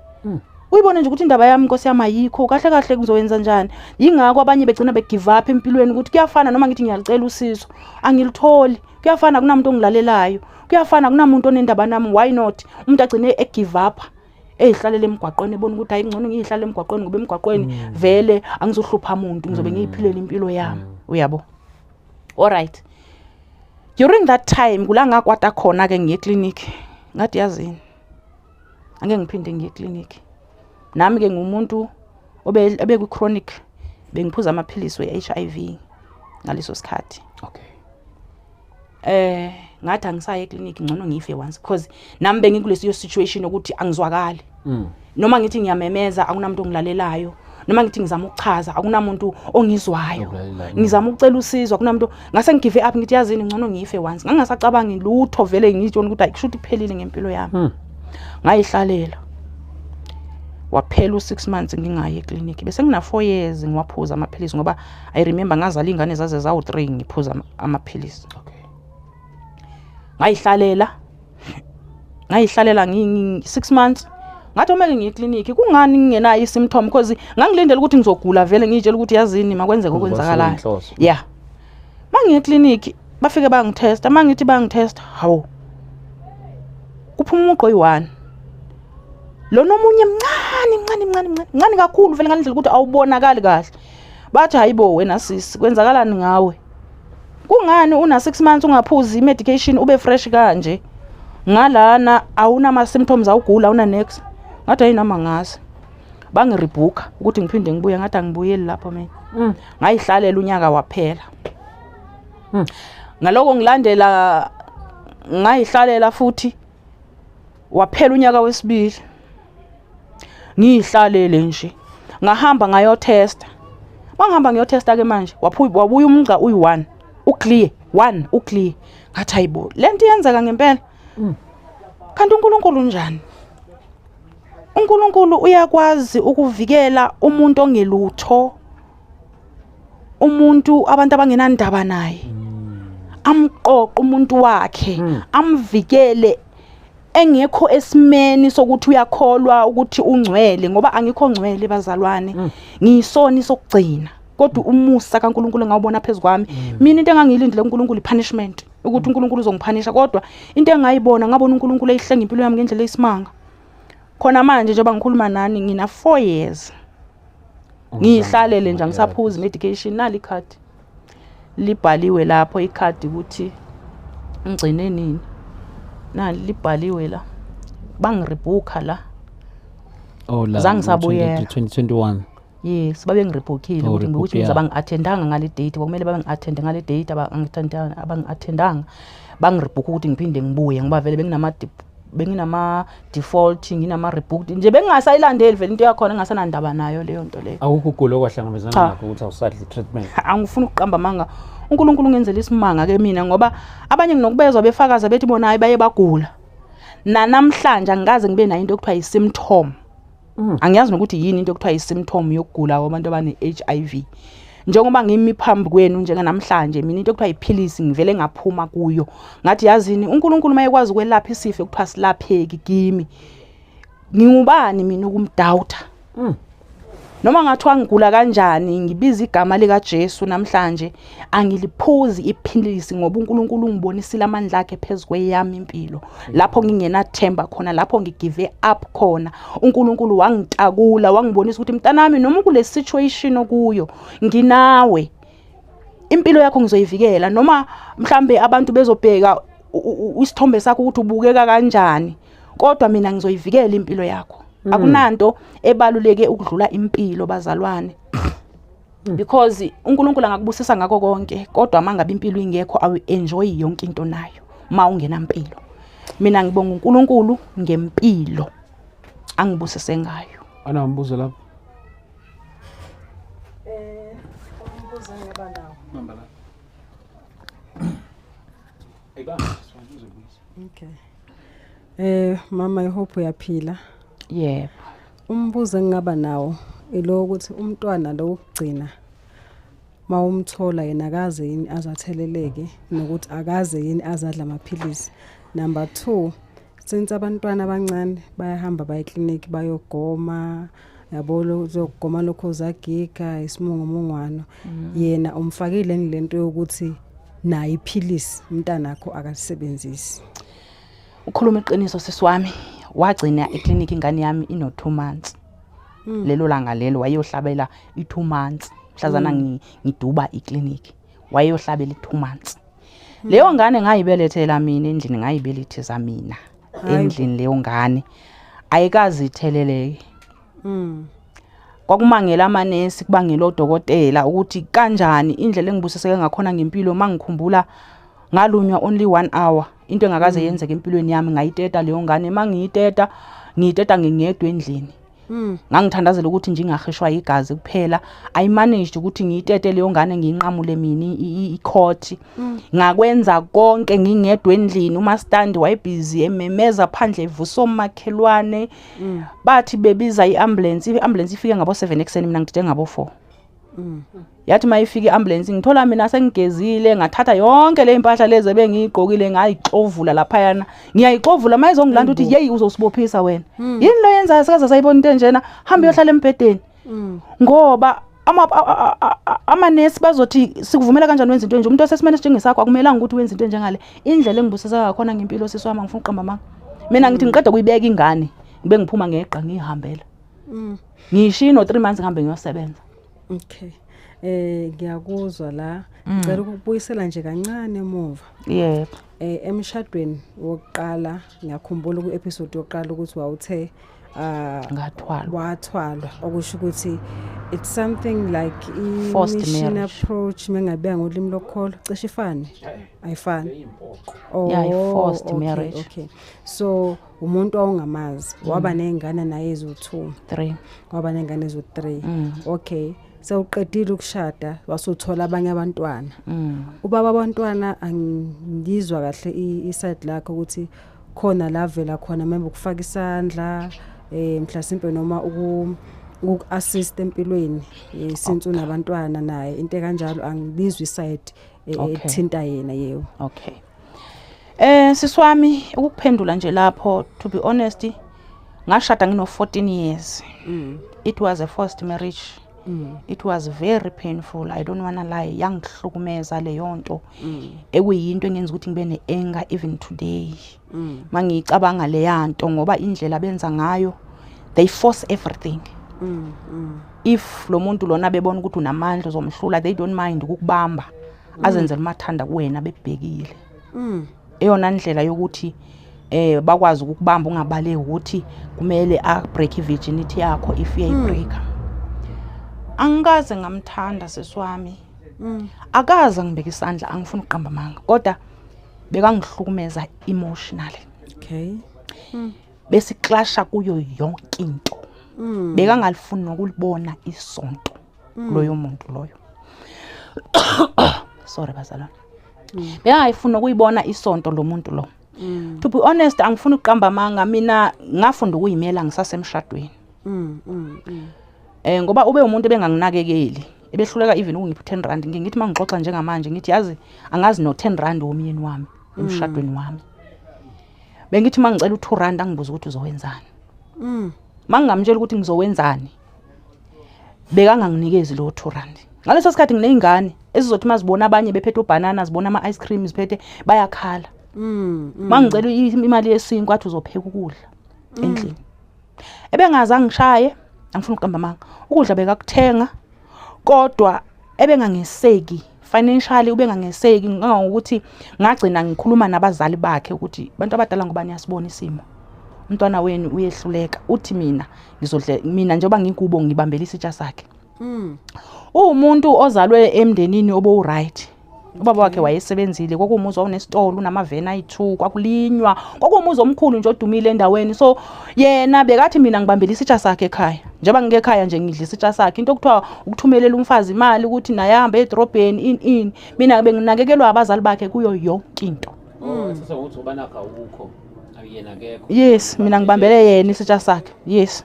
uyibone nje ukuthi indaba yami Nkosi yami ayikho kahle kahle kuzowenza njani. Yingakho abanye begcina begive up empilweni ukuthi kuyafana noma ngithi ngiyacela usizo angilitholi, kuyafana kunamuntu ongilalelayo, kuyafana kunamuntu onendaba nami. Why not umuntu agcine egive up eyihlalela emgwaqweni ebona ukuthi hayi ngcono ngiyihlala emgwaqweni ngoba emgwaqweni vele angizohlupha umuntu ngizobe ngiyiphilela impilo yami. Uyabo? Alright. During that time kula ngakwata khona ke ngiye clinic ngathi yazini angeke ngiphinde ngiye clinic. Nami ke ngumuntu obeku chronic bengiphuza amaphilisi we-HIV ngaleso sikhathi. Okay. Ngathi angisaye eclinic ngcono ngife once because nami bengikulesiyo situation ukuthi angizwakali. Noma ngithi ngiyamemeza akunamuntu ongilalelayo, noma ngithi ngizama ukuchaza akunamuntu ongizwayo, ngizama ukucela usizo akunamuntu ngase ngigive up ngithi yazini ngcono ngife once. Ngangasacabangi lutho vele ngitshona ukuthi ayishuthi kuphelile ngempilo yami. Ngayihlalela waphela u6 months ngingayi eclinic bese ngina 4 years ngiwaphuza amaphilisi ngoba I remember ngazala ingane zaze zawu 3 ngiphuza amaphilisi. Okay. Ngayihlalela ngi 6 months ngathi omeke ngiye eclinic kungani ngingenayo isymptom because ngangilindele ukuthi ngizogula vele ngitshela ukuthi yazini makwenzeke okwenzakalayo. Yeah. Mangiye eclinic bafike bangitesta mangithi bangitesta hawo kuphuma umuqo oyi1 lo nomunye mncane kakhulu vele ngalindlela ukuthi awubonakali kahle. Bathi hayibo wena sisi kwenzakalani ngawe? Kungani una 6 months ungaphuzi medication ube fresh kanje? Ngalana awuna ama symptoms awugula una next. Ngathi ayinama ngazi. Bangiribhuka ukuthi ngiphinde ngibuye ngathi angibuyeli lapho mina. Ngayihlalela unyaka waphela. Ngaloko ngilandela ngayihlalela futhi waphela unyaka wesibili. Ngihlalele nje ngahamba ngayotesta. Bangihamba ngiyotesta ke manje wabuya umnqa uyi1 uclear 1 uclear. Ngathi hayibo lento iyenzeka ngempela. Kanti uNkulunkulu njani? uNkulunkulu uyakwazi ukuvikela umuntu ongelutho, umuntu abantu abangenandaba naye. Amqoqa umuntu wakhe, amvikele engekho esimeni sokuthi uyakholwa ukuthi ungcwele ngoba angikho ngcwele bazalwane. Ngiyisoni sokugcina. Kodwa umusa kaNkulunkulu ngawubona phezukwami. Mina into engangiyilindile uNkulunkulu ipunishment ukuthi uNkulunkulu uzongiphanisha kodwa into engayibona ngabona uNkulunkulu eyihlenga impilo yami ngendlela eyisimanga. Khona manje njengoba ngikhuluma nani ngina 4 years. Ngihlalele nje ngisaphuza medication nali card. Libhaliwe lapho ikhadi ukuthi ngigcine nini. Nali libhaliwe la. Bangiribhuka la. Oh la. Zangisabuyela 2021. Yes, babe ngiribhukile ukuthi ngibuthi ngizoba ngiattendanga ngale date kwakumele babe ngiattende ngale date abangi-attendanga bangiribhuka ukuthi ngiphinde ngibuye ngoba vele benginama default nginama rebooked nje bengingasayilandeli vele into yakhona engasanandaba nayo leyo nto leyo. Awukugula okwahlangabezana nakho ukuthi awusadli treatment. Angifuni ukuqamba manga uNkulunkulu ungenzela isimanga ke mina ngoba abanye nginokubezwa befakaza bethi bona hayi baye bagula. Namhlanje angikaze ngibe nayo into ekuthiwa i-symptom. Angiyazi nokuthi yini into ekuthiwa i-symptom yokugula kwabantu abane HIV. Njengoba ngimi phambi kwenu njenga namhlanje mina into ekuthiwa iphilisi ngivele ngaphuma kuyo. Ngathi yazini uNkulunkulu mayekwazi ukwelapha isifo ekuthiwa silapheki kimi. Ngingubani mina ukumdoubta? Noma ngathiwa ngigula kanjani ngibiza igama lika Jesu namhlanje angiliphuzi iphilisi ngoba uNkulunkulu ungibonisile amandla akhe phezukweyami impilo. Lapho ngingenathemba khona lapho ngigive up khona uNkulunkulu wangitakula wangibonisa ukuthi mntanami noma kule situation okuyo nginawe. Impilo yakho ngizoyivikela noma mhlambe abantu bezobheka isithombe sakho ukuthi ubukeka kanjani kodwa mina ngizoyivikela impilo yakho. Akunanto ebaluleke ukudlula impilo bazalwane. Because uNkulunkulu angakubusisa ngako konke kodwa mangabe impilo ingekho awu enjoy yonke into nayo ma ungenampilo. Mina ngibonga uNkulunkulu ngempilo angibusise ngayo. Ana umbuzo lapho. Umbuzo ngaba nawo. Hamba la. Okay. Mama I hope uyaphila. Yebo. Umbuzo engaba nawo ilo ukuthi umntwana lo ukugcina mawumthola yena akaze yini azatheleleke nokuthi akaze yini azadla amaphilisi. Number 2 since abantwana abancane bayahamba baye clinic bayogoma yabo uzogoma lokho zagiga isimungumungwano yena umfakile ngilento yokuthi nayi iphilisi umntana akho akalisebenzisi. Ukhuluma iqiniso sisiwami wagcina eclinic ingane yami ino 2 months. Lelo langa lelo wayeyohlabela i2 months mhlazana ngiduba iclinic wayeyohlabela i2 months. Leyo ngane ngayibelethela mina endlini ngayibelethisa mina endlini leyo ngane ayikazi itheleleke. Kwakumangela amanesi kubangela odokotela ukuthi kanjani indlela engibusiseke ngakhona ngempilo mangikhumbula ngalunywa only 1 hour into engakaze yenzeke empilweni yami ngayiteta leyo ngane mangiyiteta ngiyiteta ngingedwa endlini. Ngangithandazela ukuthi nje ngahishwa igazi kuphela ayimanaged ukuthi ngiyitete leyo ngane ngiyinqamule mina ikhoti ngakwenza konke ngingedwa endlini uma stand wayebusy ememeza phandle evusa omakhelwane bathi bebiza iambulance ifike ngabo 7 ekseni mina ngidide ngabo 4 yathi mayifika iambulance ngithola mina sengigezile ngathatha yonke le impahla lezi bengiyigqokile ngayixovula lapha yana ngiyayixovula mayizongilanda ukuthi hey uzosibophisa wena yini lo yenza sikaze sayibona into enjena hamba yohlala empedeni ngoba amanesi bazothi sikuvumela kanjani wenza into enje umuntu osesimene sinjengesakho akumelanga ukuthi wenze into enjengale indlela engibusisa ngakhona ngempilo sisiwami ngifuna uqamba manga mina ngithi ngiqeda kuyibeka ingane ngibe ngiphuma ngeqa ngihambela ngishino 3 months ngihambe ngiyosebenza. Okay. Ngiyakuzwa la. Ngicela ukubuyisela nje kancane emuva. Yebo. Emshadweni wokuqala ngiyakhumbula ku episode yokuqala ukuthi wawuthe wathwalwa okusho ukuthi it's something like mission approach mengabe ngolimi lokholo cishe ifane ayifani. Forced marriage. Okay. So umuntu ongamazi waba nengane naye ezo3 waba nengane ezo3 okay. Sewuqedile ukushada wasuthola abanye abantwana. Ubaba abantwana angizwa kahle iside lakho ukuthi khona la vela khona membe ukufaka isandla mhlasimpe noma uku-assist empilweni since unabantwana naye into kanjalo angibizwa iside ethinta yena yewo. Okay. Siswami ukuphendula nje lapho to be honest ngashada ngino 14 years. It was a forced marriage. It was very painful. I don't wanna lie. Yangihlukumeza le yonto. Ekuyinto engenza ukuthi ngibe neanger even today. Mangicabanga le yanto ngoba indlela benza ngayo they force everything. If lo muntu lona bebona ukuthi unamandla uzomhlula they don't mind ukukubamba. Azenzela umathanda kuwena bebhekile. Eyona ndlela yokuthi bakwazi ukukubamba ungabaleki ukuthi kumele a break virginity yakho if you break. Angikaze ngamthanda sesiwami. Akaze ngibeka isandla angifuna uqamba manga kodwa bekangihlukumeza emotionally. Okay. Besiklasha kuyo yonke into. Bekangalifuni nokulibona isonto loyo muntu loyo. Sorry bazalwane. Bekangayifuni ukuyibona isonto lo muntu lo. To be honest angifuna uqamba manga mina ngafunda ukuyimela ngisasemshadweni. Ngoba ube umuntu benganginakekeli ebehluleka even ukungipha 10 rand ngithi mangixoxa njengamanje ngithi yazi angazi no 10 rand womyeni wami emshadweni wami bengithi mangicela u2 rand angibuza ukuthi uzowenzani mangingamtshela ukuthi ngizowenzani bekanganginikezi lo 2 rand ngaleso sikhathi ngineyingane ezizothi mazibona abanye bephethe ubanana zibona ama ice cream ziphethe bayakhala mangicela imali yesinkwa kwathi uzopheka ukudla endlini ebengazange ngishaye angifuna uqamba manga ukudla bekakuthenga kodwa ebengangeseki financially ubengangeseki ngokuthi ngagcina ngikhuluma nabazali bakhe ukuthi abantu abadala ngobani yasibona isimo umntwana wenu uyehluleka uthi mina njengoba ngikubo ngibambela isitsha sakhe umuntu ozalwe emndenini obo right ubaba wakhe wayesebenzile kwakuumuzi onesitolo unamavena ayi2 kwakulinywa kwakuumuzi omkhulu nje odumile endaweni so yena bekathi mina ngibambela isitsha sakhe ekhaya njengoba ngikekhaya nje ngidla isitsha sakhe into okuthiwa ukuthumelela umfazi imali ukuthi naye ahambe edrobheni mina benginakekelwa abazali bakhe kuyo yonke into sasa uthi ubanaka ukho ayena akekho yes mina ngibambele yena isitsha sakhe yes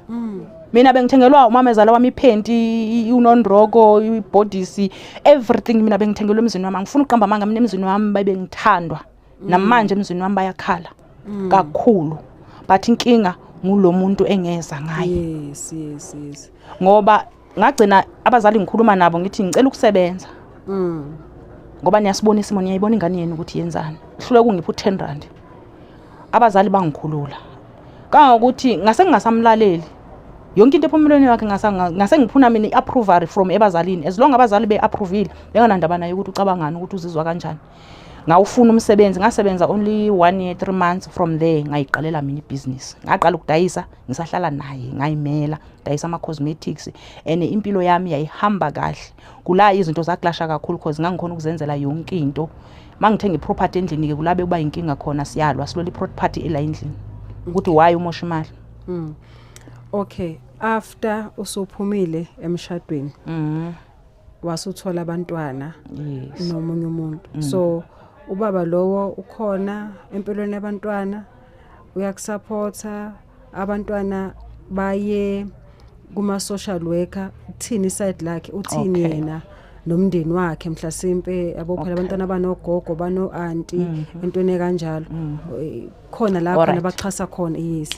mina bengithengelwa umamezala wami iphenti unondroko ibhodisi everything mina bengithengelwa emzini wami angifuna uqamba manga mina emzini wami babengithandwa namanje emzini wami bayakhala kakhulu but inkinga ngulo muntu engeza ngaye. Yes. Ngoba ngagcina abazali ngikhuluma nabo ngithi ngicela ukusebenza. Ngoba niyasibona isimo, niyayibona ingane yenu ukuthi yenzani. Hlule kungipha u10 rand. Abazali bangikhulula. Kangokuthi ngase ngingasamlaleli. Yonke into ephumulweni yakhe ngase ngiphuna mina iapproval from ebazalini. As long abazali beapprovile, benganandaba nayo ukuthi ucabangani ukuthi uzizwa kanjani. Ngawufuna umsebenzi, ngasebenza only 1 year 3 months. From there ngayiqalela mina ibusiness. Ngaqala ukudayisa, ngisahlala naye, ngayimela, dayisa ama cosmetics, impilo yami yayihamba kahle. Kula izinto zaklasha kakhulu because ngangikhona ukuzenzela yonke into. Mangithenga iproperty endlini ke kulabe kuba inkinga khona, siyalwa silole iproperty ela endlini. Ukuthi why umosha imali. Okay, after usuphumile emshadweni wasuthola abantwana nomunye umuntu. So ubaba lowo ukhona empilweni yabantwana, uyakusupporta abantwana, baye kuma social worker, uthini side lakhe, uthini yena nomndeni wakhe mhlasimpe abophela abantwana abanogogo bano auntie entweni kanjalo. Khona la khona baxhasa khona. Yes,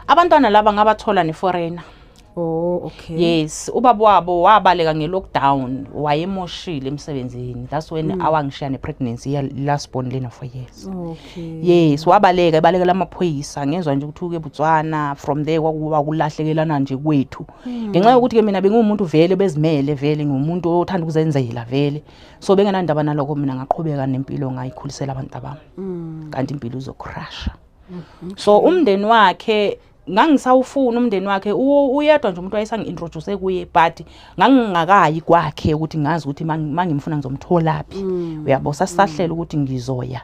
abantwana laba ngabathola ne foreigner. Oh, okay. Yes, ubaba wabo wabaleka nge-lockdown, wayemoshile emsebenzini. That's when awangishiya ne-pregnancy last born lena 4 years. Okay. Yes, wabaleka lamaphoyisa. Ngezwa nje ukuthi uke eBotswana. From there kwakulahlekelana nje kwethu. Ngenxa yokuthi ke mina bengumuntu vele bezimele, vele ngumuntu othanda ukuzenzela vele. So bengenandaba naloko, mina ngaqhubeka nempilo, ngayikhulisela abantu abami. Kanti impilo uzocrasha. So umndeni wakhe ngangisawufuna umndeni wakhe uyedwa nje umuntu wayesangi-introduce kuye, but ngangingakayi kwakhe ukuthi ngazi ukuthi mangimfuna ngizomtholaphi. Uyabo sasahlela ukuthi ngizoya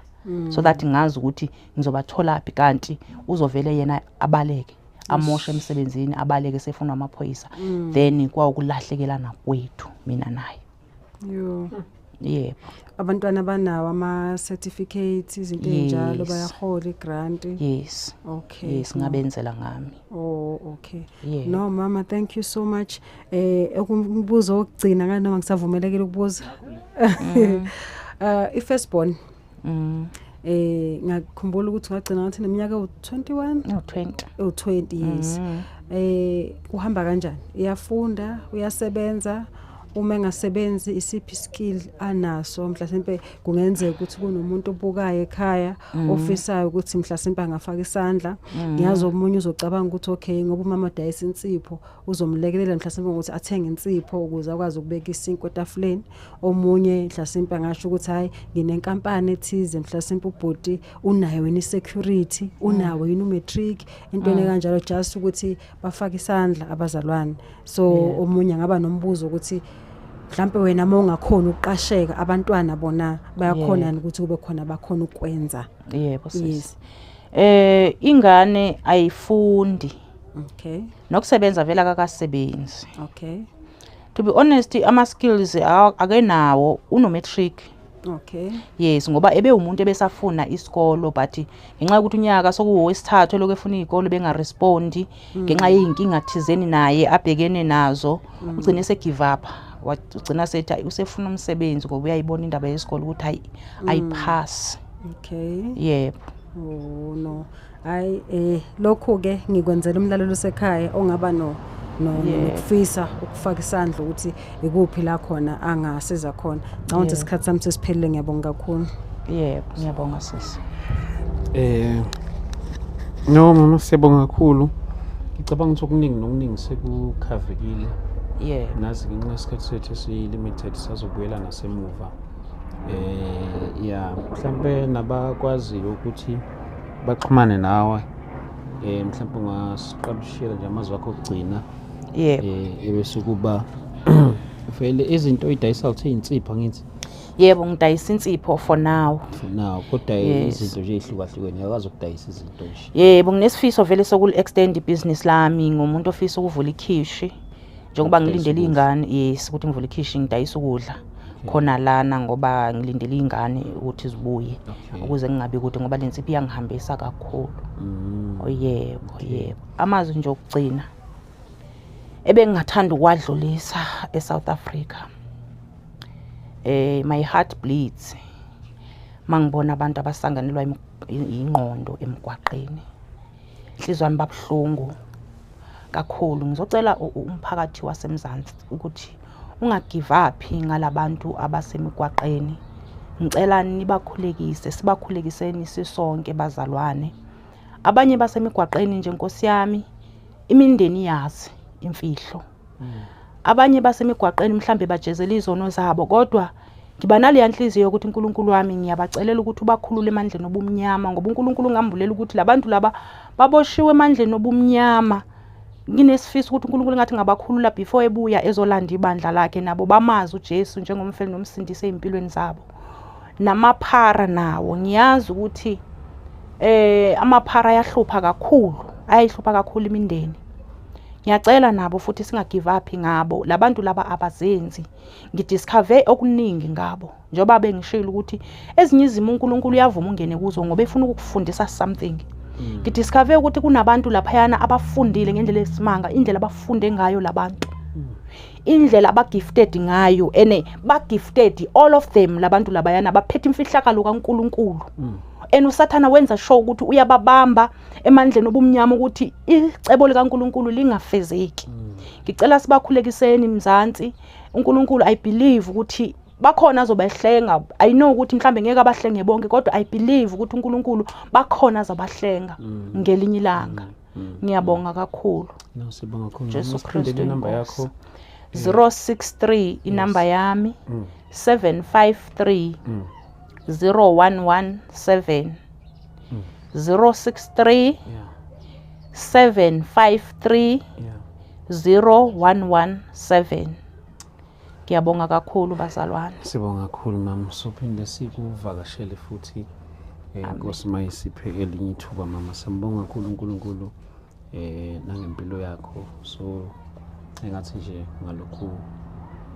so that ngazi ukuthi ngizobatholaphi, kanti uzovele yena abaleke amoshe emsebenzini, abaleke sefuna amaphoyisa. Then kwawukulahlekelana kwethu mina naye. Yebo. Abantwana banawo ama certificates, izinto enjalo, bayahola grant. Yes. Okay. Yes, ngabenzela ngami. Oh, okay. Yeah. No mama, thank you so much. Ukumbuzo okugcina ngani noma ngisavumelekile ukubuza. I-first born. Ngakukhumbula ukuthi ngagcina ngathi neminyaka u21. No, 20. U20, yes. Uhamba kanjani? Uyafunda, uyasebenza? Uma engasebenzi isiphi skill anaso, mhlasimpe kungenzeka ukuthi kunomuntu obukayo ekhaya ofisayo ukuthi mhlasimpe angafaka isandla. Ngiyazi omunye uzocabanga ukuthi okay, ngoba umama dayisa insipho uzomlekelela mhlasimpe ukuthi athenge insipho ukuze akwazi ukubeka isinko etafuleni. Omunye mhlasimpe angasho ukuthi hayi nginenkampani ethize, mhlasimpe ubhoti unayo yini security, unawo yini matric, intweni kanjalo, just ukuthi bafaka isandla abazalwane. So omunye ngaba nombuzo ukuthi mhlambe wena mongakhona ukuqasheka abantwana bona bayakhona ukuthi kube khona bakhona ukwenza. Yebo sis. Ingane ayifundi. Okay. Nokusebenza vela akakasebenzi. Okay. To be honest, ama skills akenawo, uno matric. Okay. Yes, ngoba ebe umuntu ebesafuna isikolo, but ngenxa ukuthi unyaka sokuwesithathu lokho efuna izikolo bengarespondi ngenxa yeinkinga thizeni naye abhekene nazo, ugcine se give up. Wagcina sethi usefuna umsebenzi ngoba uyayibona indaba yesikolo ukuthi ayipass. Okay. Yebo. Oh no. Lokho ke ngikwenzela umlalelo sekhaya ongaba nokufisa ukufaka isandla ukuthi ikuphi la khona angasiza khona. Ngicabanga isikhathi sami sesiphelile, ngiyabonga kakhulu. Yebo, ngiyabonga sisi. No mama, siyabonga kakhulu. Ngicabanga ukuthi okuningi nokuningi sekukhavekile. Nazi ngenxa yesikhathi sethu esi-limited sazobuyela nasemuva. Mhlambe nabakwaziyo ukuthi baxhumane nawe, mhlambe ungasiqalushela nje amazwi akho okugcina. Ebese kuba vele izinto oyidayisa uthe insipho ngithi. Yebo, ngidayisa insipho for now. Kodwa izinto nje ehlukahlukene yakwazi ukudayisa izinto nje. Yebo, nginesifiso vele sokul-extend ibusiness lami, ngomuntu ofisa ukuvula ikhishi. Njengoba ngilindele ingane, yes, ukuthi ngivule ikhishi ngidayisa ukudla khona lana ngoba ngilindele ingane ukuthi zibuye ukuze ngingabi ukuthi ngoba lensipho iyangihambisa kakhulu. Yebo. Amazwi nje okugcina ebengingathanda ukwadlulisa eSouth Africa. My heart bleeds mangibona abantu abasanganelwa ingqondo emgwaqeni. inhliziyo yami babhlungu kakhulu. Ngizocela umphakathi waseMzansi ukuthi ungagive up ngalabantu abasemigwaqeni. Ngicela nibakhulekise, sibakhulekiseni sisonke bazalwane. Abanye basemigwaqeni nje Nkosi yami imindeni yazi imfihlo. Abanye basemigwaqeni mhlambe bajezela izono zabo, kodwa ngiba nale yanhliziyo ukuthi uNkulunkulu wami ngiyabacelela ukuthi ubakhulule emandleni obumnyama, ngoba uNkulunkulu ngambulela ukuthi labantu laba baboshiwe emandleni obumnyama. Nginesifiso ukuthi uNkulunkulu ngathi ngabakhulula before ebuya ezolanda ibandla lakhe, nabo bamazi uJesu njengomfeli nomsindisi ezimpilweni zabo. Namaphara nawo ngiyazi ukuthi amaphara ayahlupha kakhulu, ayahlupha kakhulu imindeni. Ngiyacela nabo futhi singagive up ngabo labantu laba abazenzi. Ngidiscover okuningi ngabo njoba bengishilo ukuthi ezinye izimo uNkulunkulu uyavuma ungene kuzo ngoba efuna ukufundisa something. Ngidiscover ukuthi kunabantu lapha yana abafundile ngendlela esimanga, indlela abafunde ngayo labantu. Indlela abagifted ngayo ene bagifted all of them labantu labayana baphethe imfihlakalo kaNkulunkulu. Usathana wenza show ukuthi uyababamba emandleni obumnyama ukuthi icebo likaNkulunkulu lingafezeki. Ngicela sibakhulekiseni Mzansi. uNkulunkulu I believe ukuthi bakhona azobahlenga. I know ukuthi mhlambe ngeke abahlenge bonke, kodwa I believe ukuthi uNkulunkulu bakhona azobahlenga ngelinye ilanga. Ngiyabonga kakhulu. Sibonga kakhulu. Jesu Kristu inamba yakho 063 inamba yami 753 0117 063 753 0117. Ngiyabonga kakhulu bazalwane. Sibonga kakhulu mama. Sophinde sikuvakashele futhi Nkosi mayisiphe elinye ithuba mama. Sambonga kakhulu uNkulunkulu nangempilo yakho. So engathi nje ngalokhu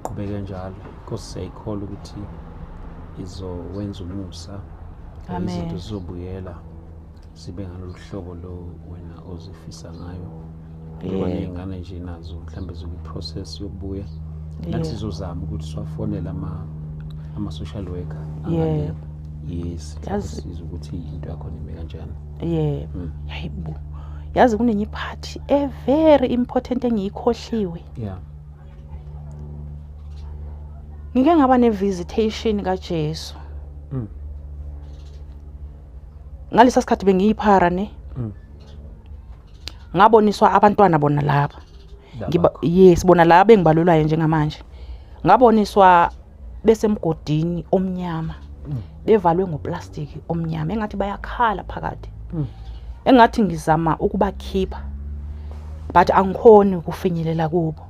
qhubeka njalo. Nkosi siyayikholwa ukuthi izowenza umusa. Amen. Izinto zizobuyela sibe ngalolu hlobo lo wena ozifisa ngayo. Ngoba ingane nje nazo mhlambe zokuprocess yokubuya. Nathi sizozama ukuthi siwafonele ama-social worker. Yes. Yazi ukuthi into yakho ime kanjani. Hayibo. Yazi kunenye iphathi very important engiyikhohliwe. Ngike ngaba ne-visitation kaJesu. Ngalesa sikhathi bengiyiphara ne. Ngaboniswa abantwana bona laba. Bona laba engibalulwayo njengamanje. Ngaboniswa besemgodini omnyama. Bevalwe ngoplastic omnyama. Engathi bayakhala phakathi. Engathi ngizama ukubakhipha. But angikhoni ukufinyelela kubo.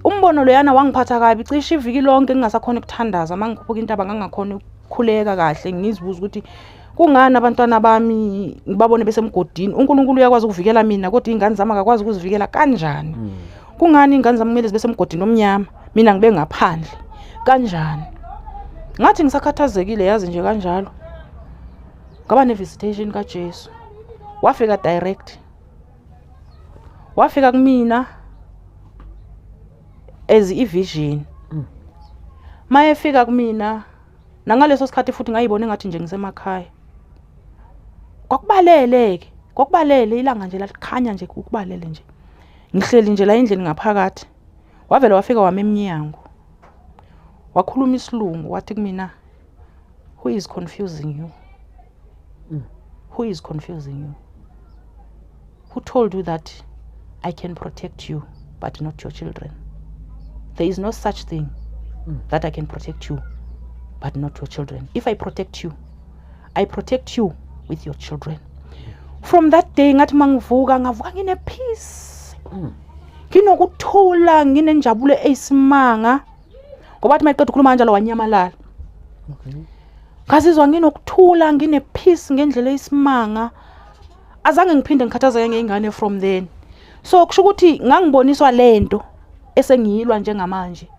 Umbono loyana wangiphatha kabi cishe iviki lonke ngingasakhona ukuthandaza mangikhuphuka intaba ngangakhona ukukhuleka kahle. Ngizibuza ukuthi kungani abantwana bami ngibabone besemgodini. uNkulunkulu uyakwazi ukuvikela mina kodwa ingane zami akakwazi ukuzivikela kanjani? Kungani ingane zami kumele zibe semgodini omnyama mina ngibe ngaphandle kanjani? Ngathi ngisakhathazekile yazi nje kanjalo. Ngaba ne-visitation kaJesu. Wafika direct. Wafika kumina as i-vision. Mayefika kumina nangaleso sikhathi futhi ngayibona ngathi nje ngisemakhaya. Kwakubalele ilanga nje lalikhanya nje ukubalele nje. Ngihleli nje la endlini ngaphakathi. Wavela wafika wami eminyango. Wakhuluma isilungu wathi kumina, who is confusing you? Who is confusing you? Who told you that I can protect you but not your children? There is no such thing that I can protect you but not your children. If I protect you with your children. From that day ngathi mangivuka ngine peace. Nginokuthula nginenjabulo eyisimanga. Ngoba athi mayiqeda ukukhuluma kanjalo wanyamalala. Ngazizwa nginokuthula ngine peace ngendlela eyisimanga. Azange ngiphinde ngikhathazeke ngeingane from then. So kusho ukuthi ngangiboniswa lento esengiyilwa njengamanje.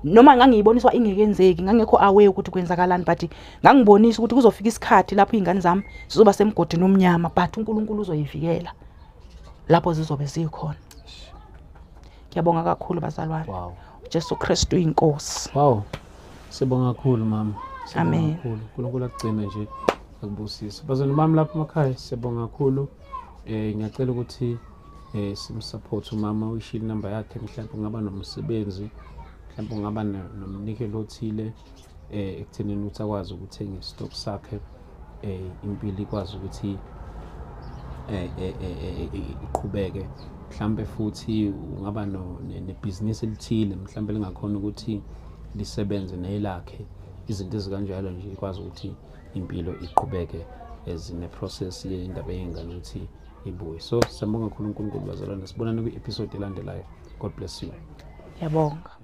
Noma ngangiyiboniswa ingekenzeki ngangekho aware ukuthi kwenzakalani, but ngangibonisa ukuthi kuzofika isikhathi lapho izingane zami zizoba semgodini omnyama but uNkulunkulu uzoyivikela lapho zizobe zikhona. Ngiyabonga kakhulu bazalwane. Wow. Jesu Kristu inkosi. Wow. Sibonga kakhulu mama. Amen. uNkulunkulu agcine nje akubusise bazona bami lapha emakhaya siyabonga kakhulu ngiyacela ukuthi simsupport umama uyishile number yakhe mhlawumbe ungaba nomsebenzi mhlawumbe ungaba nomnikelo othile ekuthenini ukuthi akwazi ukuthenga istock sakhe impilo ikwazi ukuthi iqhubeke mhlambe futhi ungaba nebusiness elithile mhlambe lingakhona ukuthi lisebenze nelakhe izinto ezikanjalo nje ikwazi ukuthi impilo iqhubeke ezine process yendaba yengane ukuthi ibuye so siyabonga kakhulu uNkulunkulu bazalwane sibonane kwi episode elandelayo god bless you yabonga